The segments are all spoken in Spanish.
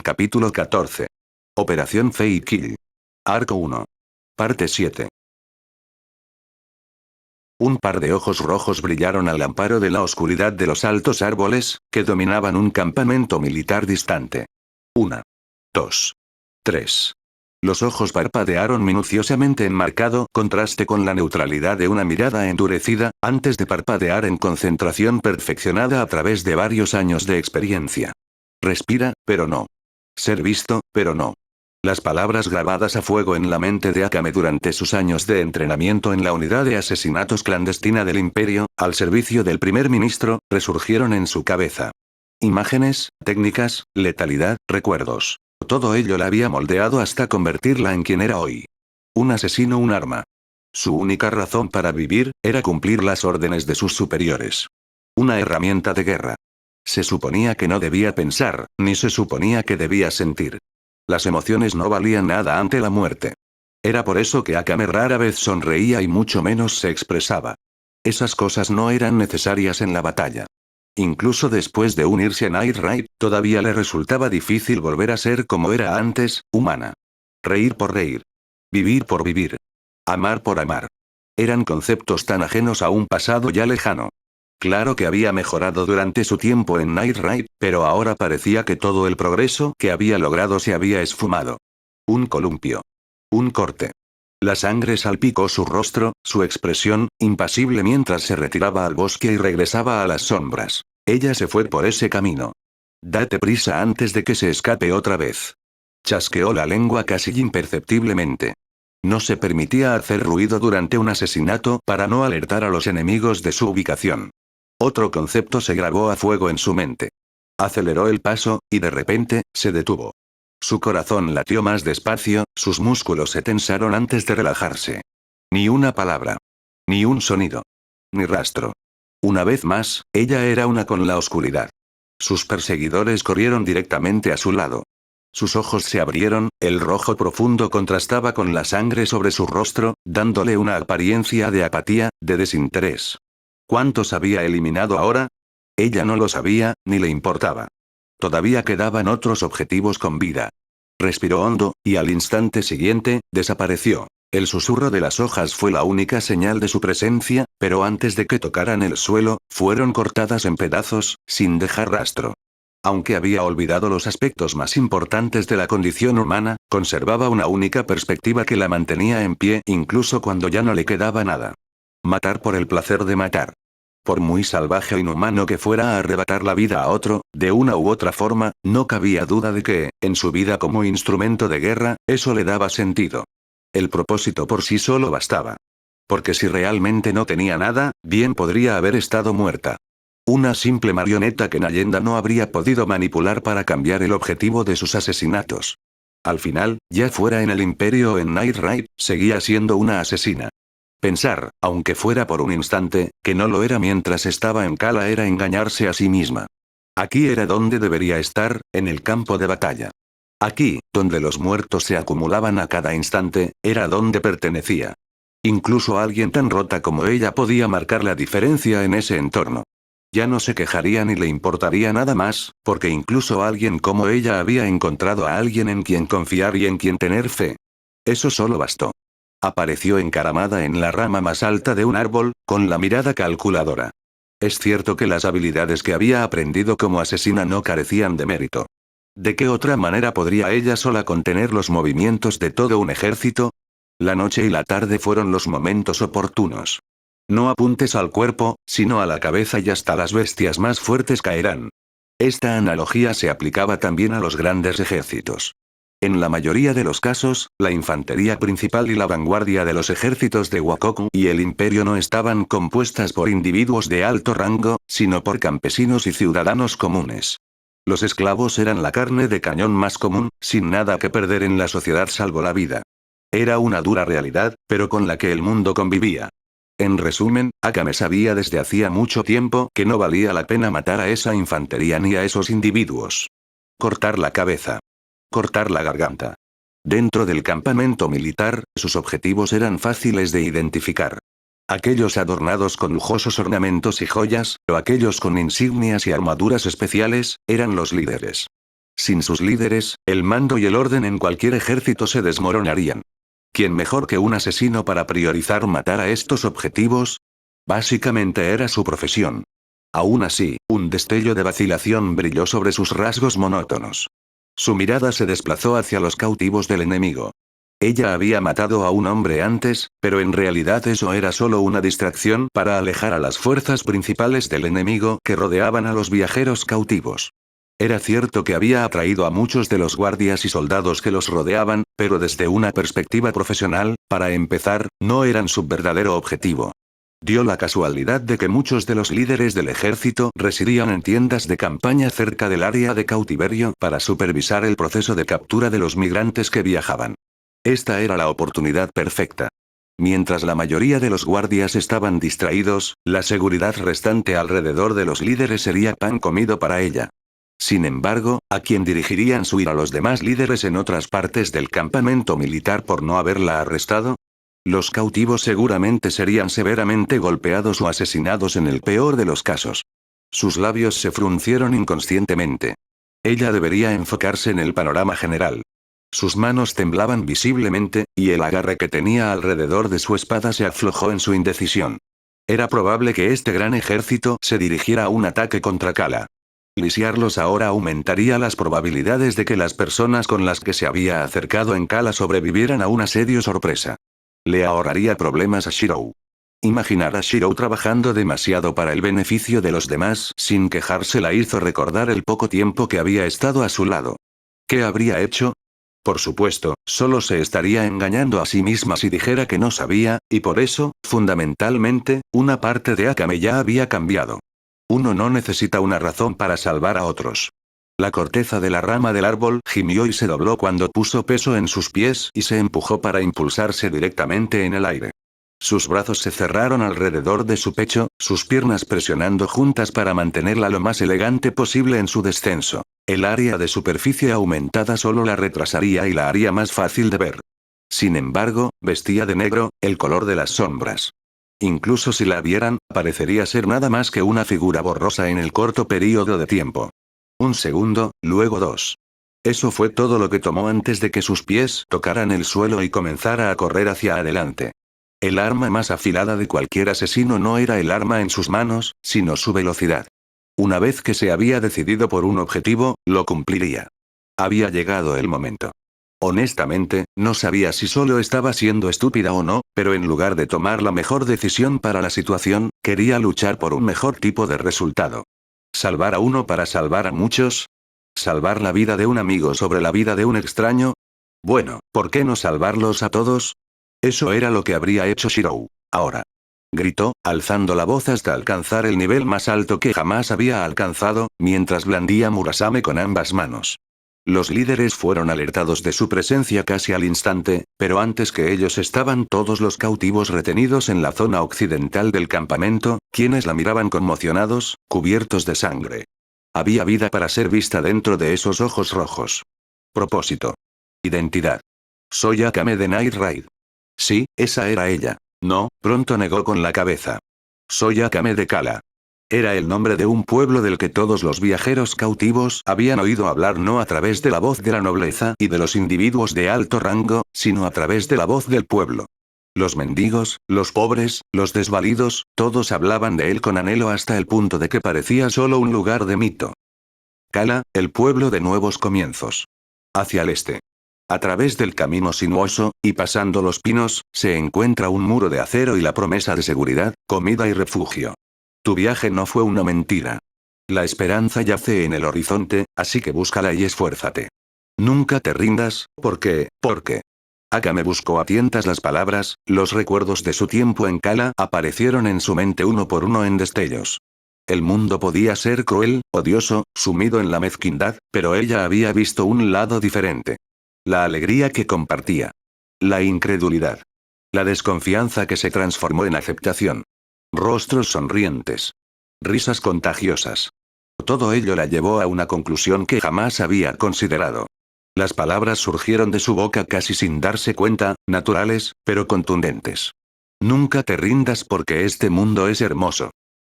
Capítulo 14. Operación Fate Kill. Arco 1. Parte 7. Un par de ojos rojos brillaron al amparo de la oscuridad de los altos árboles, que dominaban un campamento militar distante. 1. 2. 3. Los ojos parpadearon minuciosamente en marcado contraste con la neutralidad de una mirada endurecida, antes de parpadear en concentración perfeccionada a través de varios años de experiencia. Respira, pero no. Ser visto, pero no. Las palabras grabadas a fuego en la mente de Akame durante sus años de entrenamiento en la unidad de asesinatos clandestina del Imperio, al servicio del primer ministro, resurgieron en su cabeza. Imágenes, técnicas, letalidad, recuerdos. Todo ello la había moldeado hasta convertirla en quien era hoy. Un asesino, un arma. Su única razón para vivir, era cumplir las órdenes de sus superiores. Una herramienta de guerra. Se suponía que no debía pensar, ni se suponía que debía sentir. Las emociones no valían nada ante la muerte. Era por eso que Akame rara vez sonreía y mucho menos se expresaba. Esas cosas no eran necesarias en la batalla. Incluso después de unirse a Night Raid, todavía le resultaba difícil volver a ser como era antes, humana. Reír por reír. Vivir por vivir. Amar por amar. Eran conceptos tan ajenos a un pasado ya lejano. Claro que había mejorado durante su tiempo en Night Raid, pero ahora parecía que todo el progreso que había logrado se había esfumado. Un columpio. Un corte. La sangre salpicó su rostro, su expresión, impasible mientras se retiraba al bosque y regresaba a las sombras. Ella se fue por ese camino. Date prisa antes de que se escape otra vez. Chasqueó la lengua casi imperceptiblemente. No se permitía hacer ruido durante un asesinato para no alertar a los enemigos de su ubicación. Otro concepto se grabó a fuego en su mente. Aceleró el paso, y de repente, se detuvo. Su corazón latió más despacio, sus músculos se tensaron antes de relajarse. Ni una palabra. Ni un sonido. Ni rastro. Una vez más, ella era una con la oscuridad. Sus perseguidores corrieron directamente a su lado. Sus ojos se abrieron, el rojo profundo contrastaba con la sangre sobre su rostro, dándole una apariencia de apatía, de desinterés. ¿Cuántos había eliminado ahora? Ella no lo sabía, ni le importaba. Todavía quedaban otros objetivos con vida. Respiró hondo, y al instante siguiente, desapareció. El susurro de las hojas fue la única señal de su presencia, pero antes de que tocaran el suelo, fueron cortadas en pedazos, sin dejar rastro. Aunque había olvidado los aspectos más importantes de la condición humana, conservaba una única perspectiva que la mantenía en pie incluso cuando ya no le quedaba nada. Matar por el placer de matar. Por muy salvaje o inhumano que fuera a arrebatar la vida a otro, de una u otra forma, no cabía duda de que, en su vida como instrumento de guerra, eso le daba sentido. El propósito por sí solo bastaba. Porque si realmente no tenía nada, bien podría haber estado muerta. Una simple marioneta que Nayenda no habría podido manipular para cambiar el objetivo de sus asesinatos. Al final, ya fuera en el Imperio o en Night Raid, seguía siendo una asesina. Pensar, aunque fuera por un instante, que no lo era mientras estaba en Cala era engañarse a sí misma. Aquí era donde debería estar, en el campo de batalla. Aquí, donde los muertos se acumulaban a cada instante, era donde pertenecía. Incluso alguien tan rota como ella podía marcar la diferencia en ese entorno. Ya no se quejaría ni le importaría nada más, porque incluso alguien como ella había encontrado a alguien en quien confiar y en quien tener fe. Eso solo bastó. Apareció encaramada en la rama más alta de un árbol, con la mirada calculadora. Es cierto que las habilidades que había aprendido como asesina no carecían de mérito. ¿De qué otra manera podría ella sola contener los movimientos de todo un ejército? La noche y la tarde fueron los momentos oportunos. No apuntes al cuerpo, sino a la cabeza y hasta las bestias más fuertes caerán. Esta analogía se aplicaba también a los grandes ejércitos. En la mayoría de los casos, la infantería principal y la vanguardia de los ejércitos de Wakoku y el Imperio no estaban compuestas por individuos de alto rango, sino por campesinos y ciudadanos comunes. Los esclavos eran la carne de cañón más común, sin nada que perder en la sociedad salvo la vida. Era una dura realidad, pero con la que el mundo convivía. En resumen, Akame sabía desde hacía mucho tiempo que no valía la pena matar a esa infantería ni a esos individuos. Cortar la cabeza. Cortar la garganta. Dentro del campamento militar, sus objetivos eran fáciles de identificar. Aquellos adornados con lujosos ornamentos y joyas, o aquellos con insignias y armaduras especiales, eran los líderes. Sin sus líderes, el mando y el orden en cualquier ejército se desmoronarían. ¿Quién mejor que un asesino para priorizar matar a estos objetivos? Básicamente era su profesión. Aún así, un destello de vacilación brilló sobre sus rasgos monótonos. Su mirada se desplazó hacia los cautivos del enemigo. Ella había matado a un hombre antes, pero en realidad eso era solo una distracción para alejar a las fuerzas principales del enemigo que rodeaban a los viajeros cautivos. Era cierto que había atraído a muchos de los guardias y soldados que los rodeaban, pero desde una perspectiva profesional, para empezar, no eran su verdadero objetivo. Dio la casualidad de que muchos de los líderes del ejército residían en tiendas de campaña cerca del área de cautiverio para supervisar el proceso de captura de los migrantes que viajaban. Esta era la oportunidad perfecta. Mientras la mayoría de los guardias estaban distraídos, la seguridad restante alrededor de los líderes sería pan comido para ella. Sin embargo, ¿a quién dirigirían su ira los demás líderes en otras partes del campamento militar por no haberla arrestado? Los cautivos seguramente serían severamente golpeados o asesinados en el peor de los casos. Sus labios se fruncieron inconscientemente. Ella debería enfocarse en el panorama general. Sus manos temblaban visiblemente, y el agarre que tenía alrededor de su espada se aflojó en su indecisión. Era probable que este gran ejército se dirigiera a un ataque contra Kala. Lisiarlos ahora aumentaría las probabilidades de que las personas con las que se había acercado en Kala sobrevivieran a un asedio sorpresa. Le ahorraría problemas a Shirou. Imaginar a Shirou trabajando demasiado para el beneficio de los demás sin quejarse la hizo recordar el poco tiempo que había estado a su lado. ¿Qué habría hecho? Por supuesto, solo se estaría engañando a sí misma si dijera que no sabía, y por eso, fundamentalmente, una parte de Akame ya había cambiado. Uno no necesita una razón para salvar a otros. La corteza de la rama del árbol gimió y se dobló cuando puso peso en sus pies y se empujó para impulsarse directamente en el aire. Sus brazos se cerraron alrededor de su pecho, sus piernas presionando juntas para mantenerla lo más elegante posible en su descenso. El área de superficie aumentada solo la retrasaría y la haría más fácil de ver. Sin embargo, vestía de negro, el color de las sombras. Incluso si la vieran, parecería ser nada más que una figura borrosa en el corto período de tiempo. Un segundo, luego dos. Eso fue todo lo que tomó antes de que sus pies tocaran el suelo y comenzara a correr hacia adelante. El arma más afilada de cualquier asesino no era el arma en sus manos, sino su velocidad. Una vez que se había decidido por un objetivo, lo cumpliría. Había llegado el momento. Honestamente, no sabía si solo estaba siendo estúpida o no, pero en lugar de tomar la mejor decisión para la situación, quería luchar por un mejor tipo de resultado. ¿Salvar a uno para salvar a muchos? ¿Salvar la vida de un amigo sobre la vida de un extraño? Bueno, ¿por qué no salvarlos a todos? Eso era lo que habría hecho Shirou. Ahora. Gritó, alzando la voz hasta alcanzar el nivel más alto que jamás había alcanzado, mientras blandía Murasame con ambas manos. Los líderes fueron alertados de su presencia casi al instante, pero antes que ellos estaban todos los cautivos retenidos en la zona occidental del campamento, quienes la miraban conmocionados, cubiertos de sangre. Había vida para ser vista dentro de esos ojos rojos. Propósito. Identidad. Soy Akame de Night Raid. Sí, esa era ella. No, pronto negó con la cabeza. Soy Akame de Kala. Era el nombre de un pueblo del que todos los viajeros cautivos habían oído hablar, no a través de la voz de la nobleza y de los individuos de alto rango, sino a través de la voz del pueblo. Los mendigos, los pobres, los desvalidos, todos hablaban de él con anhelo hasta el punto de que parecía solo un lugar de mito. Kala, el pueblo de nuevos comienzos. Hacia el este. A través del camino sinuoso, y pasando los pinos, se encuentra un muro de acero y la promesa de seguridad, comida y refugio. Tu viaje no fue una mentira. La esperanza yace en el horizonte, así que búscala y esfuérzate. Nunca te rindas, porque. Akame buscó a tientas las palabras, los recuerdos de su tiempo en Kala aparecieron en su mente uno por uno en destellos. El mundo podía ser cruel, odioso, sumido en la mezquindad, pero ella había visto un lado diferente. La alegría que compartía. La incredulidad. La desconfianza que se transformó en aceptación. Rostros sonrientes. Risas contagiosas. Todo ello la llevó a una conclusión que jamás había considerado. Las palabras surgieron de su boca casi sin darse cuenta, naturales, pero contundentes. Nunca te rindas porque este mundo es hermoso.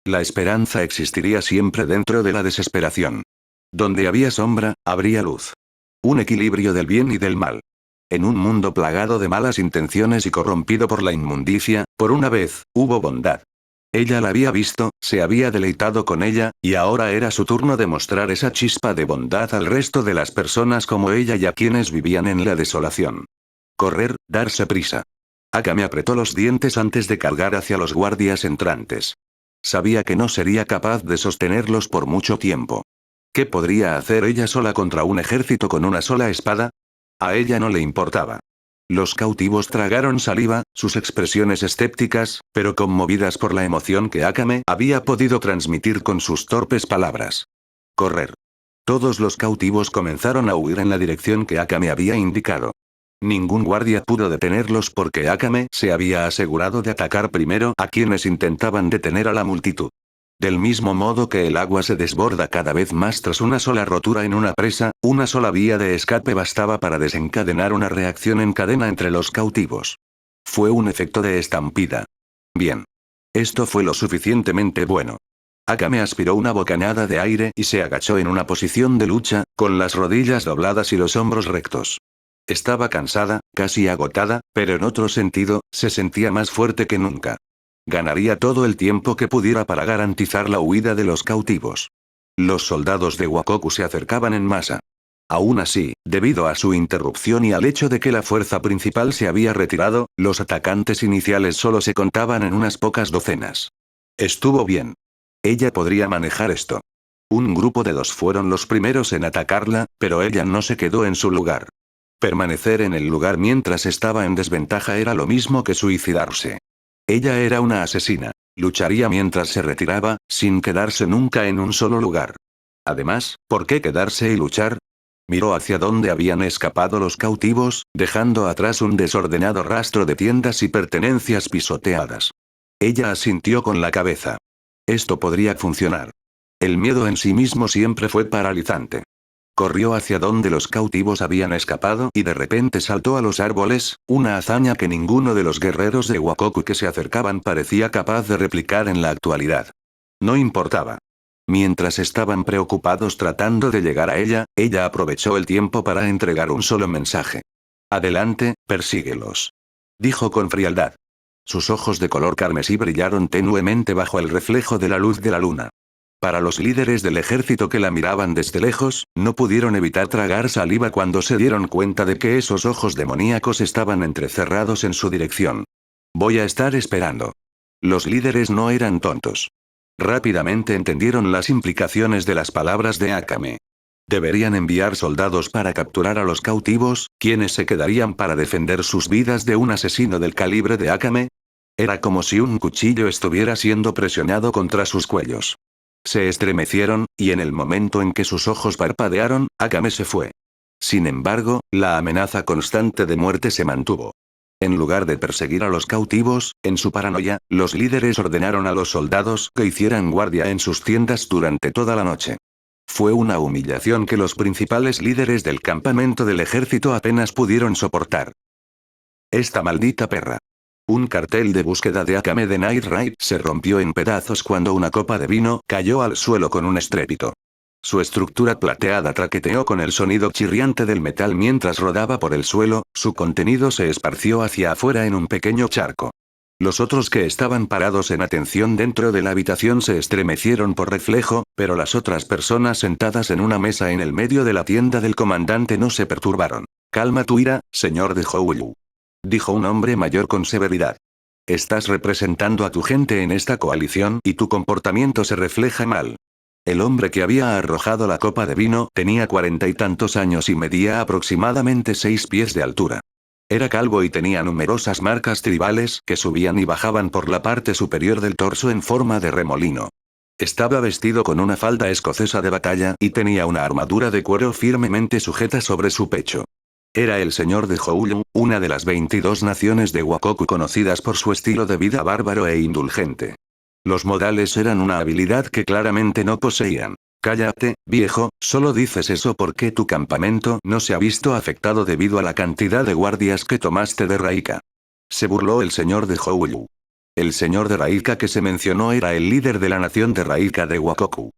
La esperanza existiría siempre dentro de la desesperación. Donde había sombra, habría luz. Un equilibrio del bien y del mal. En un mundo plagado de malas intenciones y corrompido por la inmundicia, por una vez, hubo bondad. Ella la había visto, se había deleitado con ella, y ahora era su turno de mostrar esa chispa de bondad al resto de las personas como ella y a quienes vivían en la desolación. Correr, darse prisa. Akame apretó los dientes antes de cargar hacia los guardias entrantes. Sabía que no sería capaz de sostenerlos por mucho tiempo. ¿Qué podría hacer ella sola contra un ejército con una sola espada? A ella no le importaba. Los cautivos tragaron saliva, sus expresiones escépticas, pero conmovidas por la emoción que Akame había podido transmitir con sus torpes palabras. Correr. Todos los cautivos comenzaron a huir en la dirección que Akame había indicado. Ningún guardia pudo detenerlos porque Akame se había asegurado de atacar primero a quienes intentaban detener a la multitud. Del mismo modo que el agua se desborda cada vez más tras una sola rotura en una presa, una sola vía de escape bastaba para desencadenar una reacción en cadena entre los cautivos. Fue un efecto de estampida. Bien. Esto fue lo suficientemente bueno. Akame aspiró una bocanada de aire y se agachó en una posición de lucha, con las rodillas dobladas y los hombros rectos. Estaba cansada, casi agotada, pero en otro sentido, se sentía más fuerte que nunca. Ganaría todo el tiempo que pudiera para garantizar la huida de los cautivos. Los soldados de Wakoku se acercaban en masa. Aún así, debido a su interrupción y al hecho de que la fuerza principal se había retirado, los atacantes iniciales solo se contaban en unas pocas docenas. Estuvo bien. Ella podría manejar esto. Un grupo de 2 fueron los primeros en atacarla, pero ella no se quedó en su lugar. Permanecer en el lugar mientras estaba en desventaja era lo mismo que suicidarse. Ella era una asesina. Lucharía mientras se retiraba, sin quedarse nunca en un solo lugar. Además, ¿por qué quedarse y luchar? Miró hacia donde habían escapado los cautivos, dejando atrás un desordenado rastro de tiendas y pertenencias pisoteadas. Ella asintió con la cabeza. Esto podría funcionar. El miedo en sí mismo siempre fue paralizante. Corrió hacia donde los cautivos habían escapado y de repente saltó a los árboles, una hazaña que ninguno de los guerreros de Wakoku que se acercaban parecía capaz de replicar en la actualidad. No importaba. Mientras estaban preocupados tratando de llegar a ella, ella aprovechó el tiempo para entregar un solo mensaje. Adelante, persíguelos. Dijo con frialdad. Sus ojos de color carmesí brillaron tenuemente bajo el reflejo de la luz de la luna. Para los líderes del ejército que la miraban desde lejos, no pudieron evitar tragar saliva cuando se dieron cuenta de que esos ojos demoníacos estaban entrecerrados en su dirección. Voy a estar esperando. Los líderes no eran tontos. Rápidamente entendieron las implicaciones de las palabras de Akame. Deberían enviar soldados para capturar a los cautivos, quienes se quedarían para defender sus vidas de un asesino del calibre de Akame. Era como si un cuchillo estuviera siendo presionado contra sus cuellos. Se estremecieron, y en el momento en que sus ojos parpadearon, Akame se fue. Sin embargo, la amenaza constante de muerte se mantuvo. En lugar de perseguir a los cautivos, en su paranoia, los líderes ordenaron a los soldados que hicieran guardia en sus tiendas durante toda la noche. Fue una humillación que los principales líderes del campamento del ejército apenas pudieron soportar. Esta maldita perra. Un cartel de búsqueda de Akame de Night Ride se rompió en pedazos cuando una copa de vino cayó al suelo con un estrépito. Su estructura plateada traqueteó con el sonido chirriante del metal mientras rodaba por el suelo, su contenido se esparció hacia afuera en un pequeño charco. Los otros que estaban parados en atención dentro de la habitación se estremecieron por reflejo, pero las otras personas sentadas en una mesa en el medio de la tienda del comandante no se perturbaron. Calma tu ira, señor de Houyu. Dijo un hombre mayor con severidad. Estás representando a tu gente en esta coalición y tu comportamiento se refleja mal. El hombre que había arrojado la copa de vino tenía 40 y tantos años y medía aproximadamente 6 pies de altura. Era calvo y tenía numerosas marcas tribales que subían y bajaban por la parte superior del torso en forma de remolino. Estaba vestido con una falda escocesa de batalla y tenía una armadura de cuero firmemente sujeta sobre su pecho. Era el señor de Houyu, una de las 22 naciones de Wakoku conocidas por su estilo de vida bárbaro e indulgente. Los modales eran una habilidad que claramente no poseían. Cállate, viejo, solo dices eso porque tu campamento no se ha visto afectado debido a la cantidad de guardias que tomaste de Raika. Se burló el señor de Houyu. El señor de Raika que se mencionó era el líder de la nación de Raika de Wakoku.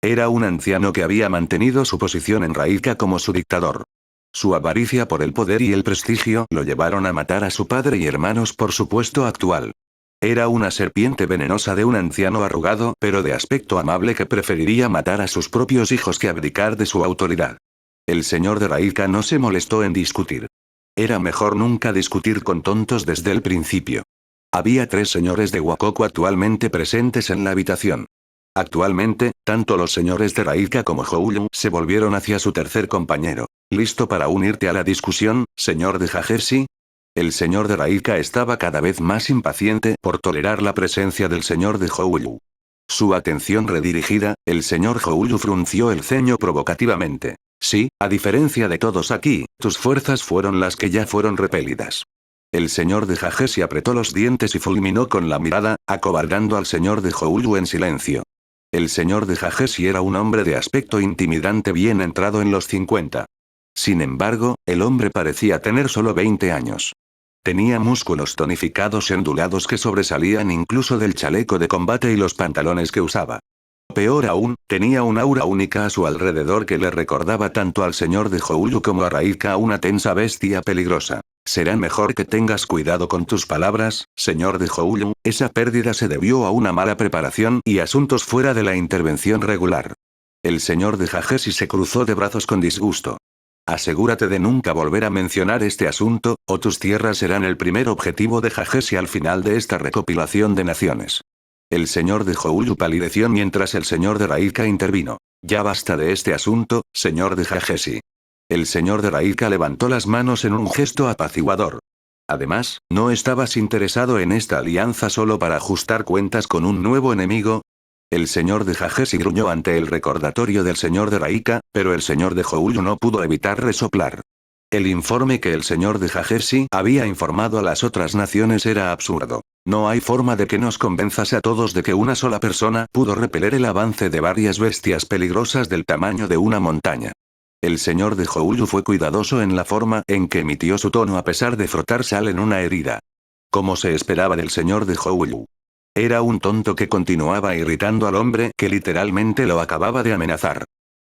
Era un anciano que había mantenido su posición en Raika como su dictador. Su avaricia por el poder y el prestigio lo llevaron a matar a su padre y hermanos por su puesto actual. Era una serpiente venenosa de un anciano arrugado pero de aspecto amable que preferiría matar a sus propios hijos que abdicar de su autoridad. El señor de Raika no se molestó en discutir. Era mejor nunca discutir con tontos desde el principio. Había 3 señores de Wakoku actualmente presentes en la habitación. Actualmente, tanto los señores de Raika como Houyu se volvieron hacia su tercer compañero. ¿Listo para unirte a la discusión, señor de Hajershi? El señor de Raika estaba cada vez más impaciente por tolerar la presencia del señor de Houyu. Su atención redirigida, el señor Houyu frunció el ceño provocativamente. Sí, a diferencia de todos aquí, tus fuerzas fueron las que ya fueron repelidas. El señor de Hajershi apretó los dientes y fulminó con la mirada, acobardando al señor de Houyu en silencio. El señor de Hajershi era un hombre de aspecto intimidante bien entrado en los 50. Sin embargo, el hombre parecía tener solo 20 años. Tenía músculos tonificados y ondulados que sobresalían incluso del chaleco de combate y los pantalones que usaba. Peor aún, tenía un aura única a su alrededor que le recordaba tanto al señor de Houyu como a Raika una tensa bestia peligrosa. Será mejor que tengas cuidado con tus palabras, señor de Houyu, esa pérdida se debió a una mala preparación y asuntos fuera de la intervención regular. El señor de Hajershi se cruzó de brazos con disgusto. Asegúrate de nunca volver a mencionar este asunto, o tus tierras serán el primer objetivo de Hajershi al final de esta recopilación de naciones. El señor de Houyu palideció mientras el señor de Raika intervino. Ya basta de este asunto, señor de Hajershi. El señor de Raika levantó las manos en un gesto apaciguador. Además, ¿no estabas interesado en esta alianza solo para ajustar cuentas con un nuevo enemigo? El señor de Hajershi gruñó ante el recordatorio del señor de Raika, pero el señor de Houyu no pudo evitar resoplar. El informe que el señor de Hajershi había informado a las otras naciones era absurdo. No hay forma de que nos convenzas a todos de que una sola persona pudo repeler el avance de varias bestias peligrosas del tamaño de una montaña. El señor de Houyu fue cuidadoso en la forma en que emitió su tono a pesar de frotar sal en una herida. Como se esperaba del señor de Houyu. Era un tonto que continuaba irritando al hombre que literalmente lo acababa de amenazar.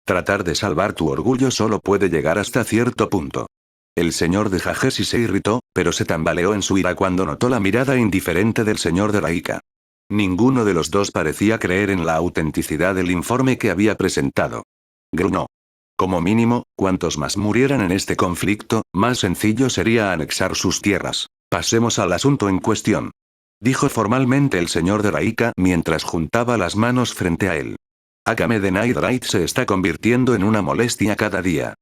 Tratar de salvar tu orgullo solo puede llegar hasta cierto punto. El señor de Hajershi se irritó, pero se tambaleó en su ira cuando notó la mirada indiferente del señor de Raika. Ninguno de los dos parecía creer en la autenticidad del informe que había presentado. Gruñó. Como mínimo, cuantos más murieran en este conflicto, más sencillo sería anexar sus tierras. Pasemos al asunto en cuestión. Dijo formalmente el señor de Raika mientras juntaba las manos frente a él. Akame de Night Ride se está convirtiendo en una molestia cada día.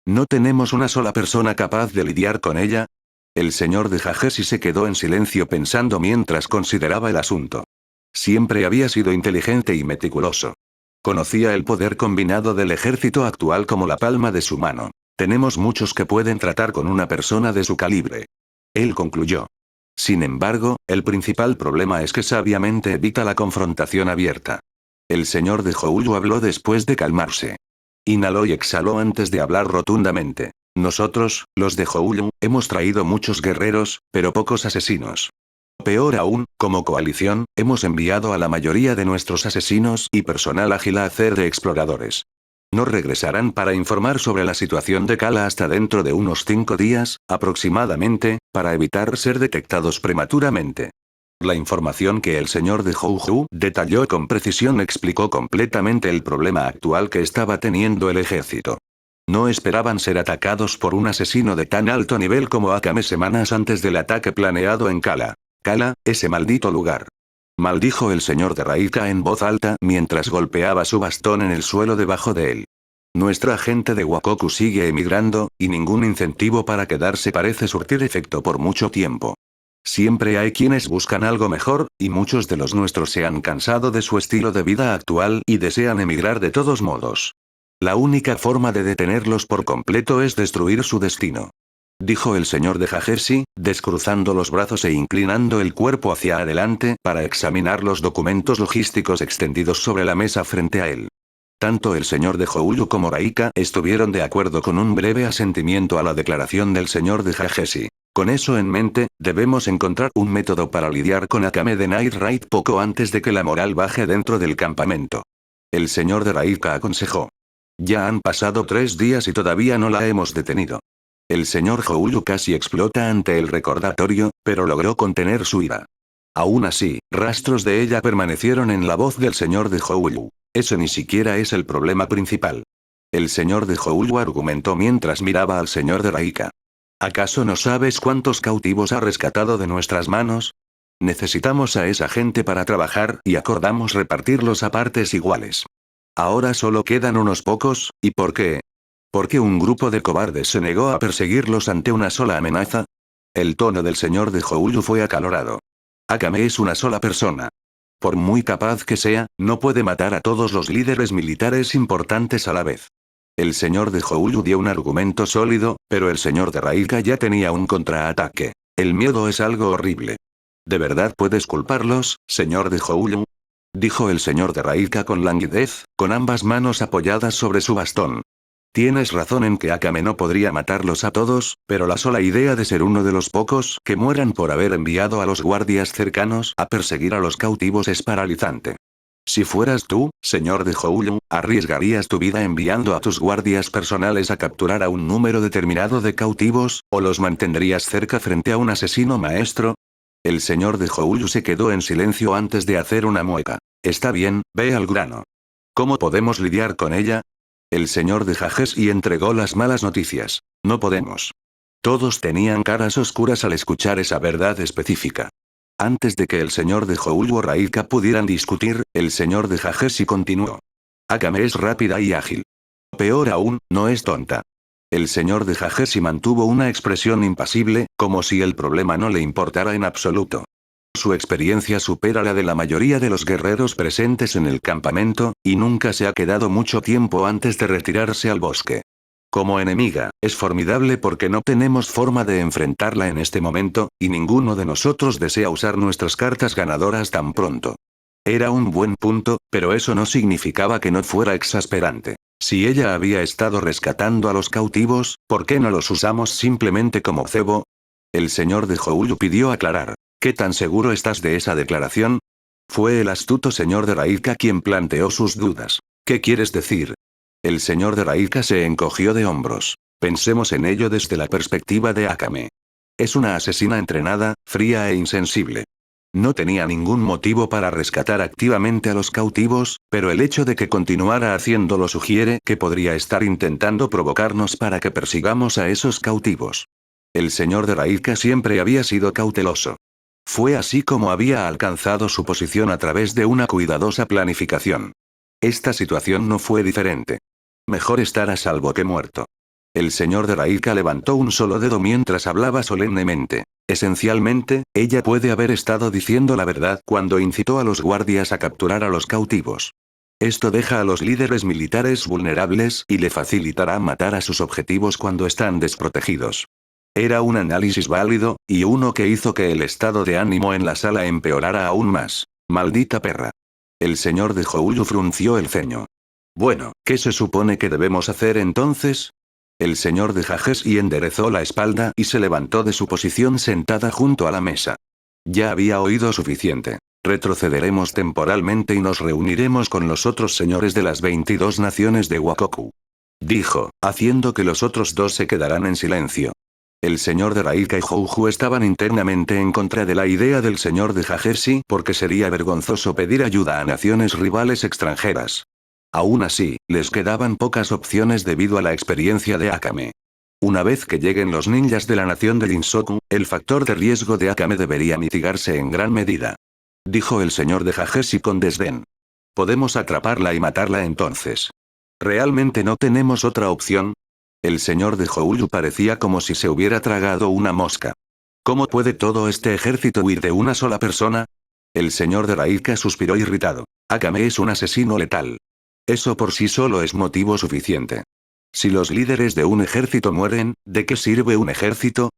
¿No tenemos una sola persona capaz de lidiar con ella? El señor de Hajershi se quedó en silencio pensando mientras consideraba el asunto. Siempre había sido inteligente y meticuloso. Conocía el poder combinado del ejército actual como la palma de su mano. Tenemos muchos que pueden tratar con una persona de su calibre. Él concluyó. Sin embargo, el principal problema es que sabiamente evita la confrontación abierta. El señor de Houyu habló después de calmarse. Inhaló y exhaló antes de hablar rotundamente. Nosotros, los de Houyu, hemos traído muchos guerreros, pero pocos asesinos. Peor aún, como coalición, hemos enviado a la mayoría de nuestros asesinos y personal ágil a hacer de exploradores. No regresarán para informar sobre la situación de Kala hasta dentro de unos 5 días, aproximadamente, para evitar ser detectados prematuramente. La información que el señor de Houyu detalló con precisión explicó completamente el problema actual que estaba teniendo el ejército. No esperaban ser atacados por un asesino de tan alto nivel como Akame semanas antes del ataque planeado en Kala. Kala, ese maldito lugar. Maldijo el señor de Raika en voz alta mientras golpeaba su bastón en el suelo debajo de él. Nuestra gente de Wakoku sigue emigrando, y ningún incentivo para quedarse parece surtir efecto por mucho tiempo. Siempre hay quienes buscan algo mejor, y muchos de los nuestros se han cansado de su estilo de vida actual y desean emigrar de todos modos. La única forma de detenerlos por completo es destruir su destino. Dijo el señor de Hajershi, descruzando los brazos e inclinando el cuerpo hacia adelante para examinar los documentos logísticos extendidos sobre la mesa frente a él. Tanto el señor de Houyu como Raika estuvieron de acuerdo con un breve asentimiento a la declaración del señor de Hajershi. Con eso en mente, debemos encontrar un método para lidiar con Akame de Night Ride poco antes de que la moral baje dentro del campamento. El señor de Raika aconsejó. Ya han pasado 3 días y todavía no la hemos detenido. El señor Houlu casi explota ante el recordatorio, pero logró contener su ira. Aún así, rastros de ella permanecieron en la voz del señor de Houlu. Eso ni siquiera es el problema principal. El señor de Houlu argumentó mientras miraba al señor de Raika. ¿Acaso no sabes cuántos cautivos ha rescatado de nuestras manos? Necesitamos a esa gente para trabajar y acordamos repartirlos a partes iguales. Ahora solo quedan unos pocos, ¿y por qué? ¿Por qué un grupo de cobardes se negó a perseguirlos ante una sola amenaza? El tono del señor de Houlu fue acalorado. Akame es una sola persona. Por muy capaz que sea, no puede matar a todos los líderes militares importantes a la vez. El señor de Houlu dio un argumento sólido, pero el señor de Raika ya tenía un contraataque. El miedo es algo horrible. ¿De verdad puedes culparlos, señor de Houlu? Dijo el señor de Raika con languidez, con ambas manos apoyadas sobre su bastón. Tienes razón en que Akame no podría matarlos a todos, pero la sola idea de ser uno de los pocos que mueran por haber enviado a los guardias cercanos a perseguir a los cautivos es paralizante. Si fueras tú, señor de Houlu, ¿arriesgarías tu vida enviando a tus guardias personales a capturar a un número determinado de cautivos, o los mantendrías cerca frente a un asesino maestro? El señor de Houlu se quedó en silencio antes de hacer una mueca. Está bien, ve al grano. ¿Cómo podemos lidiar con ella? El señor de Hagesi entregó las malas noticias. No podemos. Todos tenían caras oscuras al escuchar esa verdad específica. Antes de que el señor de Houlu o Raika pudieran discutir, el señor de Hagesi continuó. Akame es rápida y ágil. Peor aún, no es tonta. El señor de Hagesi mantuvo una expresión impasible, como si el problema no le importara en absoluto. Su experiencia supera la de la mayoría de los guerreros presentes en el campamento, y nunca se ha quedado mucho tiempo antes de retirarse al bosque. Como enemiga, es formidable porque no tenemos forma de enfrentarla en este momento, y ninguno de nosotros desea usar nuestras cartas ganadoras tan pronto. Era un buen punto, pero eso no significaba que no fuera exasperante. Si ella había estado rescatando a los cautivos, ¿por qué no los usamos simplemente como cebo? El señor de Houlu pidió aclarar. ¿Qué tan seguro estás de esa declaración? Fue el astuto señor de Raika quien planteó sus dudas. ¿Qué quieres decir? El señor de Raika se encogió de hombros. Pensemos en ello desde la perspectiva de Akame. Es una asesina entrenada, fría e insensible. No tenía ningún motivo para rescatar activamente a los cautivos, pero el hecho de que continuara haciéndolo sugiere que podría estar intentando provocarnos para que persigamos a esos cautivos. El señor de Raika siempre había sido cauteloso. Fue así como había alcanzado su posición a través de una cuidadosa planificación. Esta situación no fue diferente. Mejor estar a salvo que muerto. El señor de Raika levantó un solo dedo mientras hablaba solemnemente. Esencialmente, ella puede haber estado diciendo la verdad cuando incitó a los guardias a capturar a los cautivos. Esto deja a los líderes militares vulnerables y le facilitará matar a sus objetivos cuando están desprotegidos. Era un análisis válido, y uno que hizo que el estado de ánimo en la sala empeorara aún más. Maldita perra. El señor de Houlu frunció el ceño. Bueno, ¿qué se supone que debemos hacer entonces? El señor de Hagesi enderezó la espalda y se levantó de su posición sentada junto a la mesa. Ya había oído suficiente. Retrocederemos temporalmente y nos reuniremos con los otros señores de las 22 naciones de Wakoku. Dijo, haciendo que los otros dos se quedaran en silencio. El señor de Raika y Houju estaban internamente en contra de la idea del señor de Hagesi porque sería vergonzoso pedir ayuda a naciones rivales extranjeras. Aún así, les quedaban pocas opciones debido a la experiencia de Akame. Una vez que lleguen los ninjas de la nación de Jinsoku, el factor de riesgo de Akame debería mitigarse en gran medida. Dijo el señor de Hagesi con desdén. Podemos atraparla y matarla entonces. ¿Realmente no tenemos otra opción? El señor de Houlu parecía como si se hubiera tragado una mosca. ¿Cómo puede todo este ejército huir de una sola persona? El señor de Raika suspiró irritado. Akame es un asesino letal. Eso por sí solo es motivo suficiente. Si los líderes de un ejército mueren, ¿de qué sirve un ejército?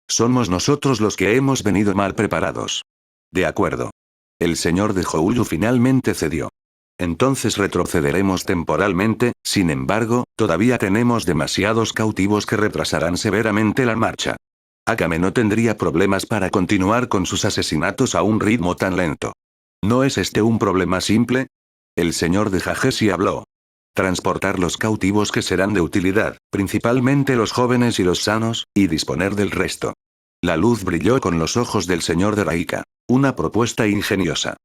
Somos nosotros los que hemos venido mal preparados. De acuerdo. El señor de Houlu finalmente cedió. Entonces retrocederemos temporalmente, sin embargo, todavía tenemos demasiados cautivos que retrasarán severamente la marcha. Akame no tendría problemas para continuar con sus asesinatos a un ritmo tan lento. ¿No es este un problema simple? El señor de Jagesi habló. Transportar los cautivos que serán de utilidad, principalmente los jóvenes y los sanos, y disponer del resto. La luz brilló con los ojos del señor de Raika. Una propuesta ingeniosa.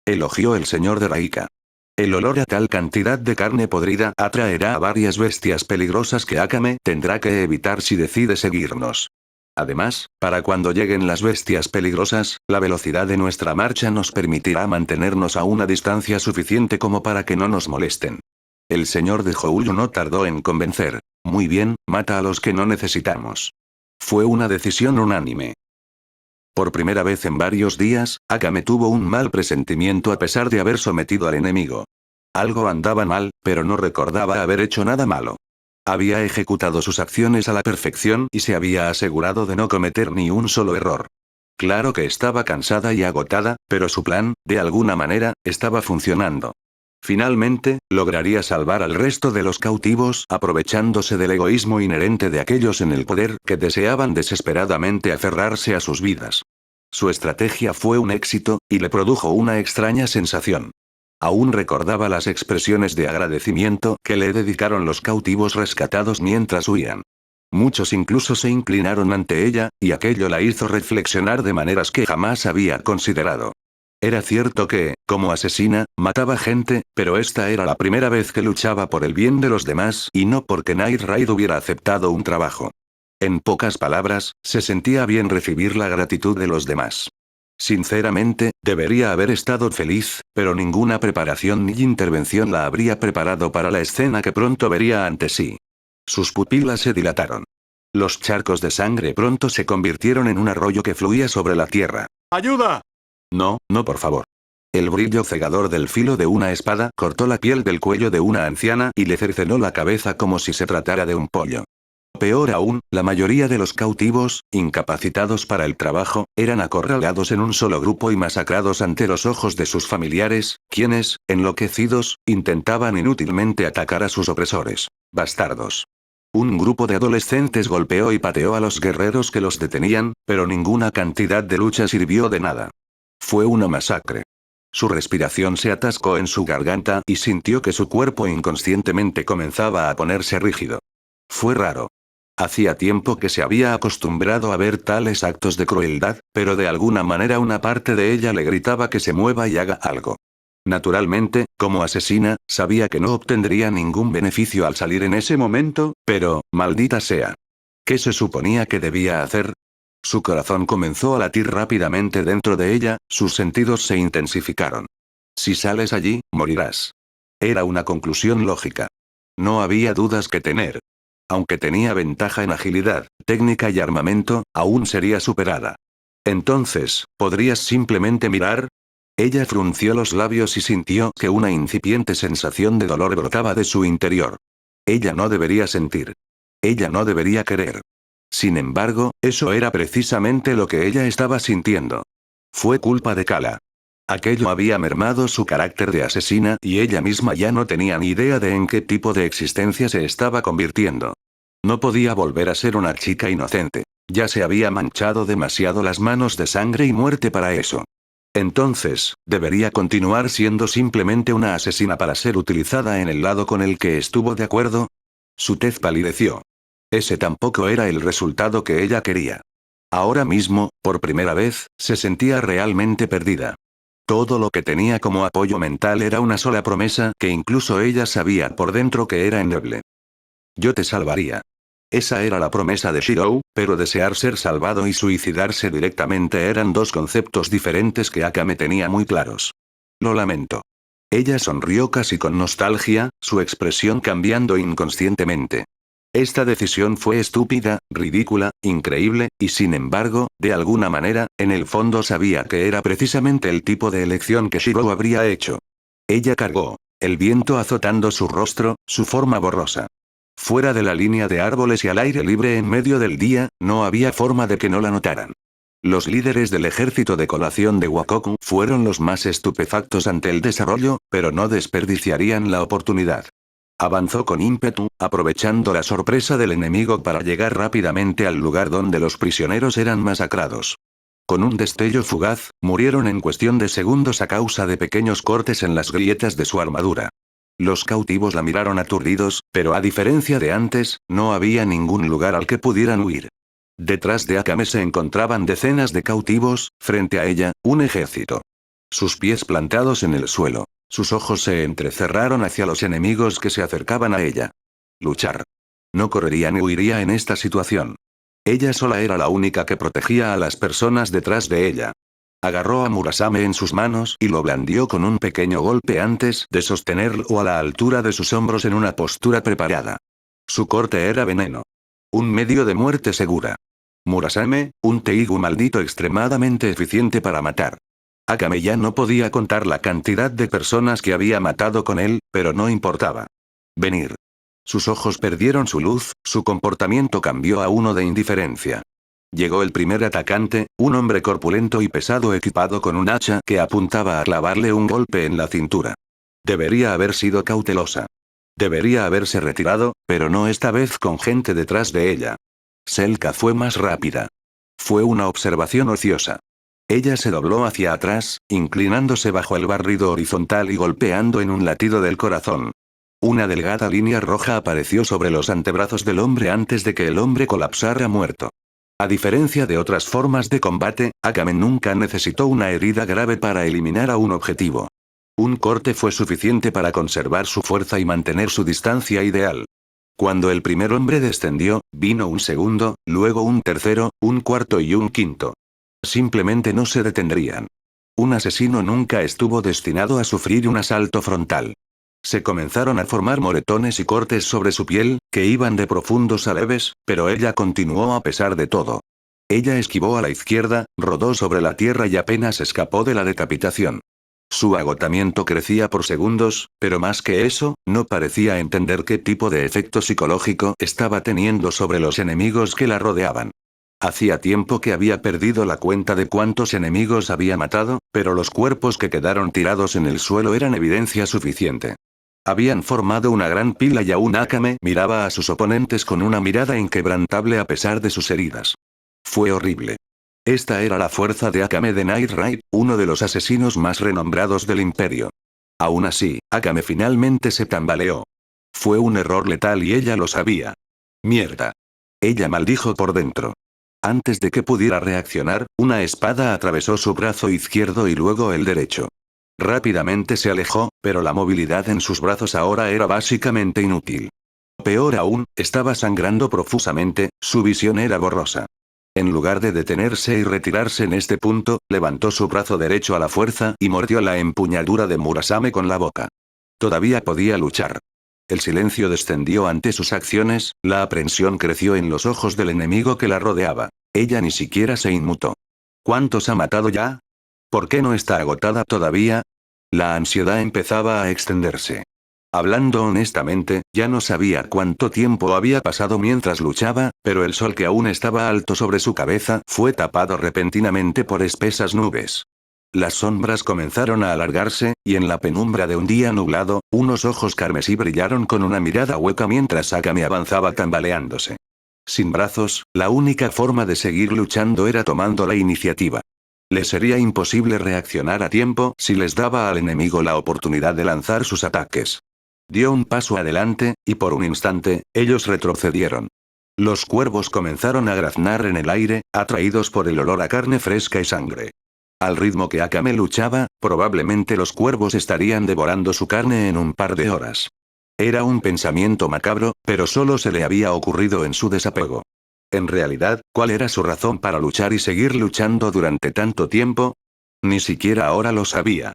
Elogió el señor de Raika. El olor a tal cantidad de carne podrida atraerá a varias bestias peligrosas que Akame tendrá que evitar si decide seguirnos. Además, para cuando lleguen las bestias peligrosas, la velocidad de nuestra marcha nos permitirá mantenernos a una distancia suficiente como para que no nos molesten. El señor de Jouyu no tardó en convencer. Muy bien, mata a los que no necesitamos. Fue una decisión unánime. Por primera vez en varios días, Akame tuvo un mal presentimiento a pesar de haber sometido al enemigo. Algo andaba mal, pero no recordaba haber hecho nada malo. Había ejecutado sus acciones a la perfección y se había asegurado de no cometer ni un solo error. Claro que estaba cansada y agotada, pero su plan, de alguna manera, estaba funcionando. Finalmente, lograría salvar al resto de los cautivos aprovechándose del egoísmo inherente de aquellos en el poder que deseaban desesperadamente aferrarse a sus vidas. Su estrategia fue un éxito, y le produjo una extraña sensación. Aún recordaba las expresiones de agradecimiento que le dedicaron los cautivos rescatados mientras huían. Muchos incluso se inclinaron ante ella, y aquello la hizo reflexionar de maneras que jamás había considerado. Era cierto que, como asesina, mataba gente, pero esta era la primera vez que luchaba por el bien de los demás y no porque Night Raid hubiera aceptado un trabajo. En pocas palabras, se sentía bien recibir la gratitud de los demás. Sinceramente, debería haber estado feliz, pero ninguna preparación ni intervención la habría preparado para la escena que pronto vería ante sí. Sus pupilas se dilataron. Los charcos de sangre pronto se convirtieron en un arroyo que fluía sobre la tierra. ¡Ayuda! No, no, por favor. El brillo cegador del filo de una espada cortó la piel del cuello de una anciana y le cercenó la cabeza como si se tratara de un pollo. Peor aún, la mayoría de los cautivos, incapacitados para el trabajo, eran acorralados en un solo grupo y masacrados ante los ojos de sus familiares, quienes, enloquecidos, intentaban inútilmente atacar a sus opresores. Bastardos. Un grupo de adolescentes golpeó y pateó a los guerreros que los detenían, pero ninguna cantidad de lucha sirvió de nada. Fue una masacre. Su respiración se atascó en su garganta y sintió que su cuerpo inconscientemente comenzaba a ponerse rígido. Fue raro. Hacía tiempo que se había acostumbrado a ver tales actos de crueldad, pero de alguna manera una parte de ella le gritaba que se mueva y haga algo. Naturalmente, como asesina, sabía que no obtendría ningún beneficio al salir en ese momento, pero, maldita sea. ¿Qué se suponía que debía hacer? Su corazón comenzó a latir rápidamente dentro de ella, sus sentidos se intensificaron. Si sales allí, morirás. Era una conclusión lógica. No había dudas que tener. Aunque tenía ventaja en agilidad, técnica y armamento, aún sería superada. Entonces, ¿podrías simplemente mirar? Ella frunció los labios y sintió que una incipiente sensación de dolor brotaba de su interior. Ella no debería sentir. Ella no debería querer. Sin embargo, eso era precisamente lo que ella estaba sintiendo. Fue culpa de Kala. Aquello había mermado su carácter de asesina y ella misma ya no tenía ni idea de en qué tipo de existencia se estaba convirtiendo. No podía volver a ser una chica inocente. Ya se había manchado demasiado las manos de sangre y muerte para eso. Entonces, ¿debería continuar siendo simplemente una asesina para ser utilizada en el lado con el que estuvo de acuerdo? Su tez palideció. Ese tampoco era el resultado que ella quería. Ahora mismo, por primera vez, se sentía realmente perdida. Todo lo que tenía como apoyo mental era una sola promesa que incluso ella sabía por dentro que era endeble. Yo te salvaría. Esa era la promesa de Shirou, pero desear ser salvado y suicidarse directamente eran dos conceptos diferentes que Akame tenía muy claros. Lo lamento. Ella sonrió casi con nostalgia, su expresión cambiando inconscientemente. Esta decisión fue estúpida, ridícula, increíble, y sin embargo, de alguna manera, en el fondo sabía que era precisamente el tipo de elección que Shirou habría hecho. Ella cargó. El viento azotando su rostro, su forma borrosa. Fuera de la línea de árboles y al aire libre en medio del día, no había forma de que no la notaran. Los líderes del ejército de colación de Wakoku fueron los más estupefactos ante el desarrollo, pero no desperdiciarían la oportunidad. Avanzó con ímpetu, aprovechando la sorpresa del enemigo para llegar rápidamente al lugar donde los prisioneros eran masacrados. con un destello fugaz, murieron en cuestión de segundos a causa de pequeños cortes en las grietas de su armadura. Los cautivos la miraron aturdidos, pero a diferencia de antes, no había ningún lugar al que pudieran huir. Detrás de Akame se encontraban decenas de cautivos, frente a ella, un ejército. Sus pies plantados en el suelo. Sus ojos se entrecerraron hacia los enemigos que se acercaban a ella. Luchar. No correría ni huiría en esta situación. Ella sola era la única que protegía a las personas detrás de ella. Agarró a Murasame en sus manos y lo blandió con un pequeño golpe antes de sostenerlo a la altura de sus hombros en una postura preparada. Su corte era veneno. Un medio de muerte segura. Murasame, un Teigu maldito extremadamente eficiente para matar. Akame ya no podía contar la cantidad de personas que había matado con él, pero no importaba. Venir. Sus ojos perdieron su luz, su comportamiento cambió a uno de indiferencia. Llegó el primer atacante, un hombre corpulento y pesado equipado con un hacha que apuntaba a clavarle un golpe en la cintura. Debería haber sido cautelosa. Debería haberse retirado, pero no esta vez con gente detrás de ella. Selka fue más rápida. Fue una observación ociosa. Ella se dobló hacia atrás, inclinándose bajo el barrido horizontal y golpeando en un latido del corazón. Una delgada línea roja apareció sobre los antebrazos del hombre antes de que el hombre colapsara muerto. A diferencia de otras formas de combate, Akame nunca necesitó una herida grave para eliminar a un objetivo. Un corte fue suficiente para conservar su fuerza y mantener su distancia ideal. Cuando el primer hombre descendió, vino un segundo, luego un tercero, un cuarto y un quinto. Simplemente no se detendrían. Un asesino nunca estuvo destinado a sufrir un asalto frontal. Se comenzaron a formar moretones y cortes sobre su piel, que iban de profundos a leves, pero ella continuó a pesar de todo. Ella esquivó a la izquierda, rodó sobre la tierra y apenas escapó de la decapitación. Su agotamiento crecía por segundos, pero más que eso, no parecía entender qué tipo de efecto psicológico estaba teniendo sobre los enemigos que la rodeaban. Hacía tiempo que había perdido la cuenta de cuántos enemigos había matado, pero los cuerpos que quedaron tirados en el suelo eran evidencia suficiente. Habían formado una gran pila y aún Akame miraba a sus oponentes con una mirada inquebrantable a pesar de sus heridas. Fue horrible. Esta era la fuerza de Akame de Night Raid, uno de los asesinos más renombrados del imperio. Aún así, Akame finalmente se tambaleó. Fue un error letal y ella lo sabía. Mierda. Ella maldijo por dentro. Antes de que pudiera reaccionar, una espada atravesó su brazo izquierdo y luego el derecho. Rápidamente se alejó, pero la movilidad en sus brazos ahora era básicamente inútil. Peor aún, estaba sangrando profusamente, su visión era borrosa. En lugar de detenerse y retirarse en este punto, levantó su brazo derecho a la fuerza y mordió la empuñadura de Murasame con la boca. Todavía podía luchar. El silencio descendió ante sus acciones, la aprensión creció en los ojos del enemigo que la rodeaba. Ella ni siquiera se inmutó. ¿Cuántos ha matado ya? ¿Por qué no está agotada todavía? La ansiedad empezaba a extenderse. Hablando honestamente, ya no sabía cuánto tiempo había pasado mientras luchaba, pero el sol que aún estaba alto sobre su cabeza fue tapado repentinamente por espesas nubes. Las sombras comenzaron a alargarse, y en la penumbra de un día nublado, unos ojos carmesí brillaron con una mirada hueca mientras Akame avanzaba tambaleándose. Sin brazos, la única forma de seguir luchando era tomando la iniciativa. Le sería imposible reaccionar a tiempo si les daba al enemigo la oportunidad de lanzar sus ataques. Dio un paso adelante, y por un instante, ellos retrocedieron. Los cuervos comenzaron a graznar en el aire, atraídos por el olor a carne fresca y sangre. Al ritmo que Akame luchaba, probablemente los cuervos estarían devorando su carne en un par de horas. Era un pensamiento macabro, pero solo se le había ocurrido en su desapego. En realidad, ¿cuál era su razón para luchar y seguir luchando durante tanto tiempo? Ni siquiera ahora lo sabía.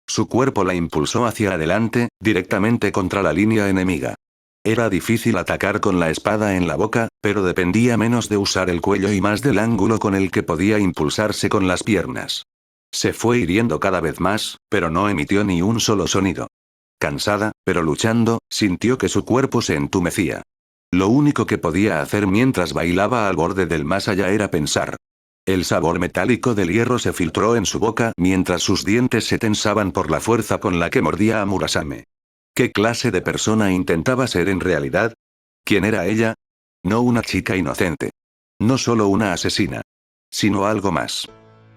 Su cuerpo la impulsó hacia adelante, directamente contra la línea enemiga. Era difícil atacar con la espada en la boca, pero dependía menos de usar el cuello y más del ángulo con el que podía impulsarse con las piernas. Se fue hiriendo cada vez más, pero no emitió ni un solo sonido. Cansada, pero luchando, sintió que su cuerpo se entumecía. Lo único que podía hacer mientras bailaba al borde del más allá era pensar. El sabor metálico del hierro se filtró en su boca mientras sus dientes se tensaban por la fuerza con la que mordía a Murasame. ¿Qué clase de persona intentaba ser en realidad? ¿Quién era ella? No una chica inocente. No solo una asesina. Sino algo más.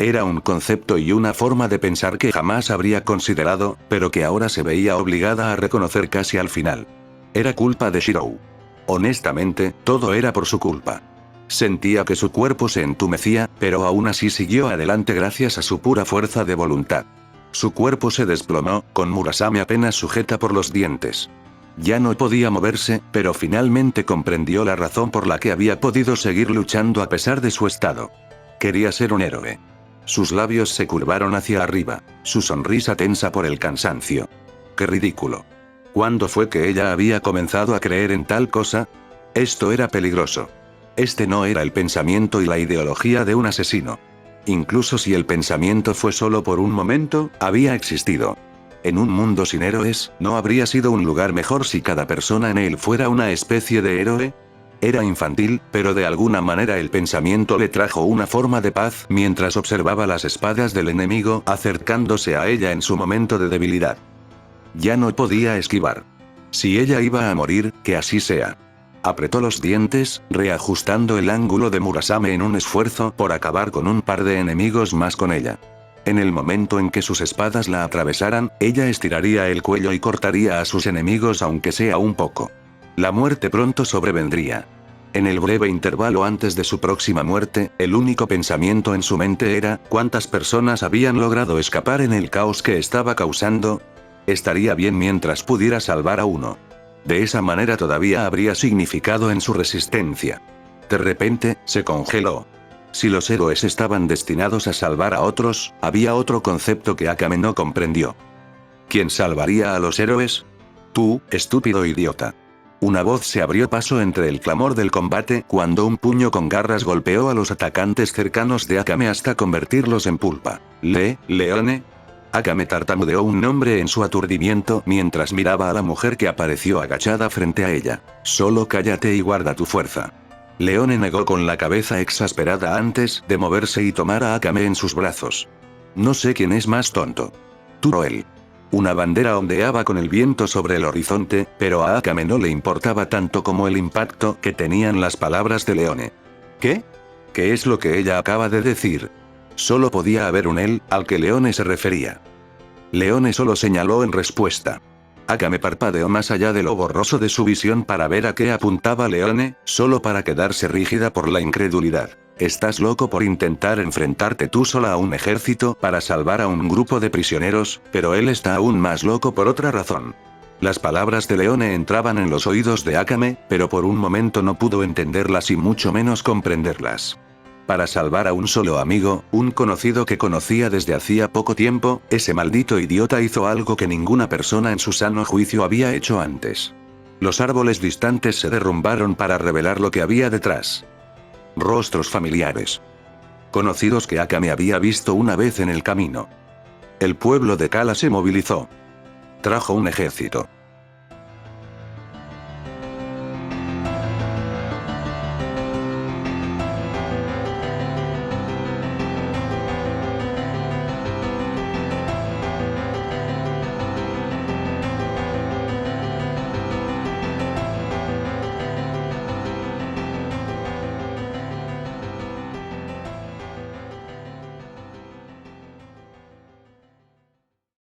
Era un concepto y una forma de pensar que jamás habría considerado, pero que ahora se veía obligada a reconocer casi al final. Era culpa de Shirou. Honestamente, todo era por su culpa. Sentía que su cuerpo se entumecía, pero aún así siguió adelante gracias a su pura fuerza de voluntad. Su cuerpo se desplomó, con Murasame apenas sujeta por los dientes. Ya no podía moverse, pero finalmente comprendió la razón por la que había podido seguir luchando a pesar de su estado. Quería ser un héroe. Sus labios se curvaron hacia arriba, su sonrisa tensa por el cansancio. ¡Qué ridículo! ¿Cuándo fue que ella había comenzado a creer en tal cosa? Esto era peligroso. Este no era el pensamiento y la ideología de un asesino. Incluso si el pensamiento fue solo por un momento, había existido. En un mundo sin héroes, ¿no habría sido un lugar mejor si cada persona en él fuera una especie de héroe? Era infantil, pero de alguna manera el pensamiento le trajo una forma de paz mientras observaba las espadas del enemigo acercándose a ella en su momento de debilidad. Ya no podía esquivar. Si ella iba a morir, que así sea. Apretó los dientes, reajustando el ángulo de Murasame en un esfuerzo por acabar con un par de enemigos más con ella. En el momento en que sus espadas la atravesaran, ella estiraría el cuello y cortaría a sus enemigos aunque sea un poco. La muerte pronto sobrevendría. En el breve intervalo antes de su próxima muerte, el único pensamiento en su mente era, ¿cuántas personas habían logrado escapar en el caos que estaba causando? Estaría bien mientras pudiera salvar a uno. De esa manera todavía habría significado en su resistencia. De repente, se congeló. Si los héroes estaban destinados a salvar a otros, había otro concepto que Akame no comprendió. ¿Quién salvaría a los héroes? Tú, estúpido idiota. Una voz se abrió paso entre el clamor del combate cuando un puño con garras golpeó a los atacantes cercanos de Akame hasta convertirlos en pulpa. Leone. Akame tartamudeó un nombre en su aturdimiento mientras miraba a la mujer que apareció agachada frente a ella. Solo cállate y guarda tu fuerza. Leone negó con la cabeza exasperada antes de moverse y tomar a Akame en sus brazos. No sé quién es más tonto. Tú o él. Una bandera ondeaba con el viento sobre el horizonte, pero a Akame no le importaba tanto como el impacto que tenían las palabras de Leone. ¿Qué? ¿Qué es lo que ella acaba de decir? Solo podía haber un él, al que Leone se refería. Leone solo señaló en respuesta. Akame parpadeó más allá de lo borroso de su visión para ver a qué apuntaba Leone, solo para quedarse rígida por la incredulidad. ¿Estás loco por intentar enfrentarte tú sola a un ejército para salvar a un grupo de prisioneros? Pero él está aún más loco por otra razón. Las palabras de Leone entraban en los oídos de Akame, pero por un momento no pudo entenderlas y mucho menos comprenderlas. Para salvar a un solo amigo, un conocido que conocía desde hacía poco tiempo, ese maldito idiota hizo algo que ninguna persona en su sano juicio había hecho antes. Los árboles distantes se derrumbaron para revelar lo que había detrás. Rostros familiares. Conocidos que Akame había visto una vez en el camino. El pueblo de Kala se movilizó. Trajo un ejército.